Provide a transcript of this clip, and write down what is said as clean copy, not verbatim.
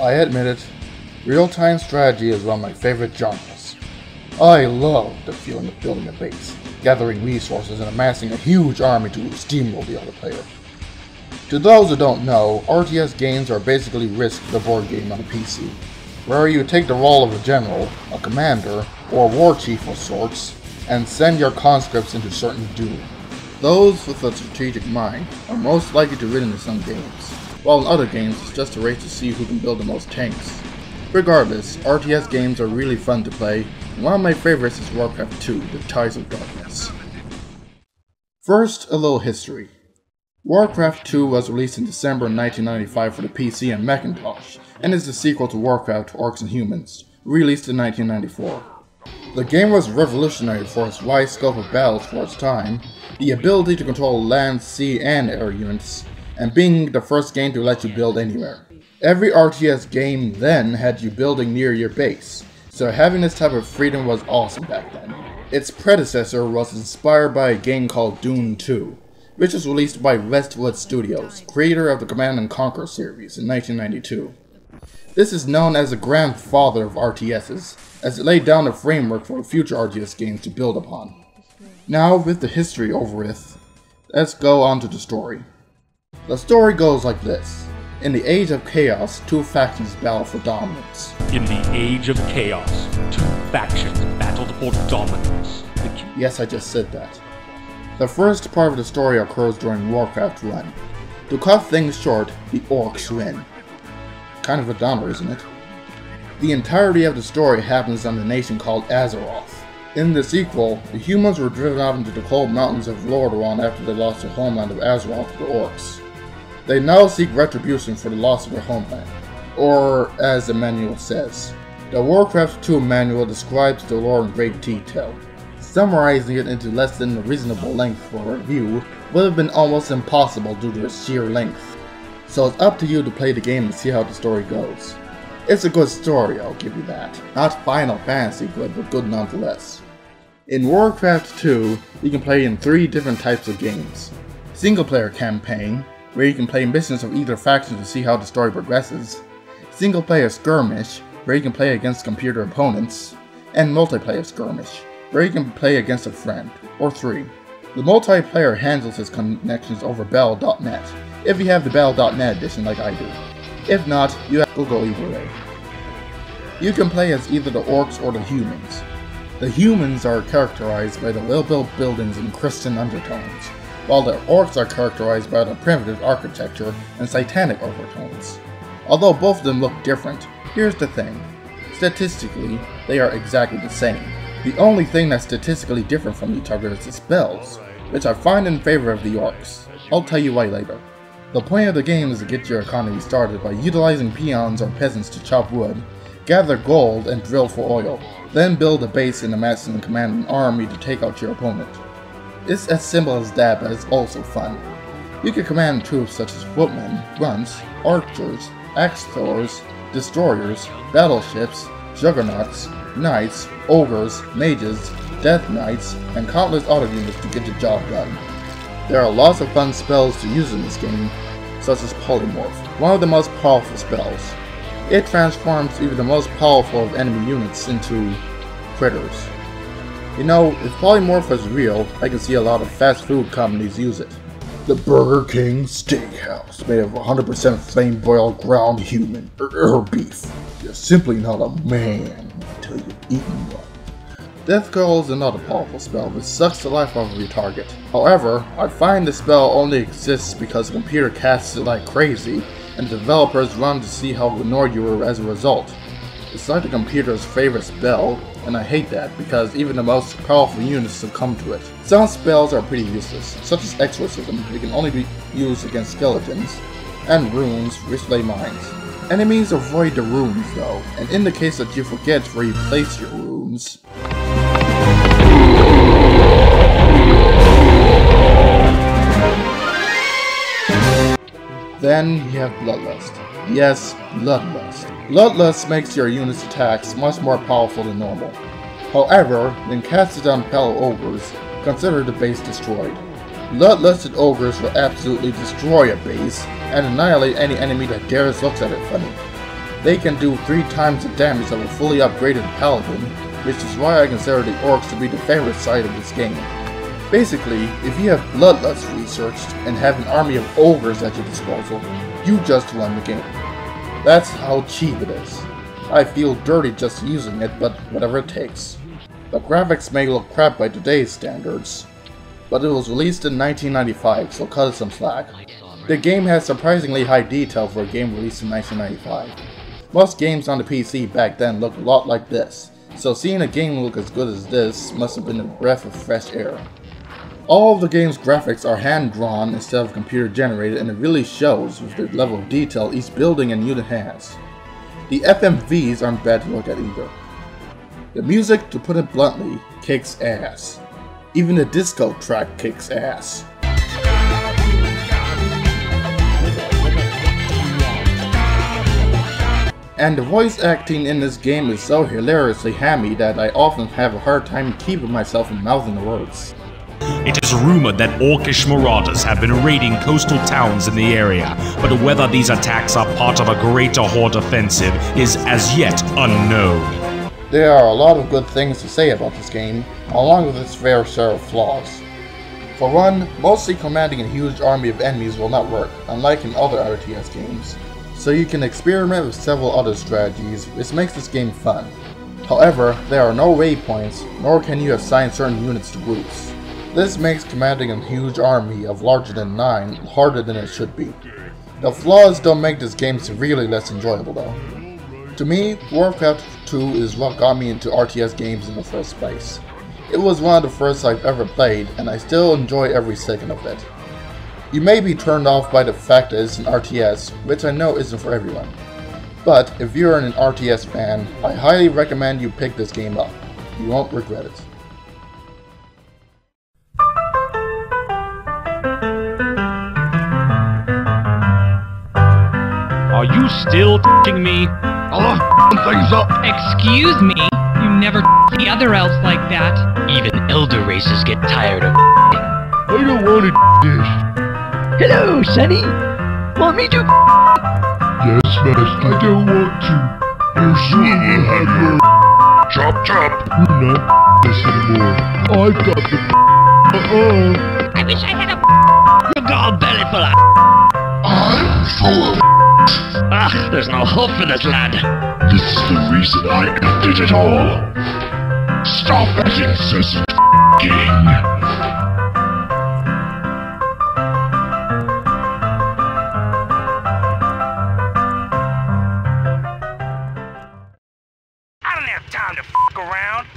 I admit it, real-time strategy is one of my favorite genres. I love the feeling of building a base, gathering resources and amassing a huge army to steamroll the other player. To those who don't know, RTS games are basically Risk, the board game on a PC, where you take the role of a general, a commander, or a war chief of sorts, and send your conscripts into certain doom. Those with a strategic mind are most likely to win in some games, while in other games it's just a race to see who can build the most tanks. Regardless, RTS games are really fun to play, and one of my favorites is Warcraft II, The Ties of Darkness. First, a little history. Warcraft II was released in December 1995 for the PC and Macintosh, and is the sequel to Warcraft Orcs and Humans, released in 1994. The game was revolutionary for its wide scope of battles for its time, the ability to control land, sea, and air units, and being the first game to let you build anywhere. Every RTS game then had you building near your base, so having this type of freedom was awesome back then. Its predecessor was inspired by a game called Dune 2, which was released by Westwood Studios, creator of the Command & Conquer series, in 1992. This is known as the grandfather of RTSs, as it laid down the framework for future RTS games to build upon. Now, with the history over with, let's go on to the story. The story goes like this. In the Age of Chaos, two factions battle for dominance. In the Age of Chaos, two factions battled for dominance. Yes, I just said that. The first part of the story occurs during Warcraft 1. To cut things short, the Orcs win. Kind of a downer, isn't it? The entirety of the story happens on the nation called Azeroth. In the sequel, the humans were driven out into the cold mountains of Lordaeron after they lost their homeland of Azeroth to the Orcs. They now seek retribution for the loss of their homeland, or as the manual says. The Warcraft II manual describes the lore in great detail. Summarizing it into less than a reasonable length for review would have been almost impossible due to its sheer length. So it's up to you to play the game and see how the story goes. It's a good story, I'll give you that. Not Final Fantasy good, but good nonetheless. In Warcraft 2, you can play in 3 different types of games. Single player campaign, where you can play missions of either faction to see how the story progresses. Single player skirmish, where you can play against computer opponents. And multiplayer skirmish, where you can play against a friend, or 3. The multiplayer handles its connections over Battle.net, if you have the Battle.net edition like I do. If not, you have to go either way. You can play as either the Orcs or the Humans. The Humans are characterized by the well-built buildings and Christian undertones, while the Orcs are characterized by the primitive architecture and satanic overtones. Although both of them look different, here's the thing. Statistically, they are exactly the same. The only thing that's statistically different from each other is the spells, which I find in favor of the Orcs. I'll tell you why later. The point of the game is to get your economy started by utilizing peons or peasants to chop wood, gather gold and drill for oil, then build a base and amass and command an army to take out your opponent. It's as simple as that, but it's also fun. You can command troops such as footmen, grunts, archers, axe throwers, destroyers, battleships, juggernauts, knights, ogres, mages, death knights, and countless other units to get the job done. There are lots of fun spells to use in this game, such as Polymorph, one of the most powerful spells. It transforms even the most powerful of enemy units into critters. You know, if Polymorph was real, I can see a lot of fast food companies use it. The Burger King Steakhouse, made of 100% flame-boiled ground human beef. You're simply not a man until you've eaten one. Death Curl is another powerful spell which sucks the life out of your target. However, I find the spell only exists because the computer casts it like crazy, and developers run to see how annoyed you are as a result. It's like the computer's favorite spell, and I hate that because even the most powerful units succumb to it. Some spells are pretty useless, such as Exorcism, which can only be used against skeletons, and Runes, which lay mines. Enemies avoid the runes though, and in the case that you forget where you place your runes, then you have Bloodlust. Yes, Bloodlust. Bloodlust makes your unit's attacks much more powerful than normal. However, when casted on fellow ogres, consider the base destroyed. Bloodlusted ogres will absolutely destroy a base and annihilate any enemy that dares looks at it funny. They can do 3 times the damage of a fully upgraded paladin, which is why I consider the orcs to be the favorite side of this game. Basically, if you have Bloodlust researched and have an army of ogres at your disposal, you just won the game. That's how cheap it is. I feel dirty just using it, but whatever it takes. The graphics may look crap by today's standards, but it was released in 1995, so cut it some slack. The game has surprisingly high detail for a game released in 1995. Most games on the PC back then looked a lot like this, so seeing a game look as good as this must have been a breath of fresh air. All of the game's graphics are hand-drawn instead of computer-generated, and it really shows with the level of detail each building and unit has. The FMVs aren't bad to look at either. The music, to put it bluntly, kicks ass. Even the disco track kicks ass. And the voice acting in this game is so hilariously hammy that I often have a hard time keeping myself from mouthing the words. It is rumored that orcish marauders have been raiding coastal towns in the area, but whether these attacks are part of a greater horde offensive is as yet unknown. There are a lot of good things to say about this game, along with its fair share of flaws. For one, mostly commanding a huge army of enemies will not work, unlike in other RTS games, so you can experiment with several other strategies, which makes this game fun. However, there are no waypoints, nor can you assign certain units to groups. This makes commanding a huge army of larger than 9 harder than it should be. The flaws don't make this game severely less enjoyable though. To me, Warcraft II is what got me into RTS games in the first place. It was one of the first I've ever played, and I still enjoy every second of it. You may be turned off by the fact that it's an RTS, which I know isn't for everyone. But if you're an RTS fan, I highly recommend you pick this game up. You won't regret it. Are you still f***ing me? I love things up. Excuse me? You never the other elves like that. Even elder races get tired of I don't want to this. Hello, Sonny! Want me to Yes, Master. I don't want to. You soon will have your chop chop. We're not this anymore. I've got the I wish I had a You're all belly full of I'm full of Ah, there's no hope for this lad. This is the reason I ended it all. Stop that incessant f***ing. I don't have time to f*** around.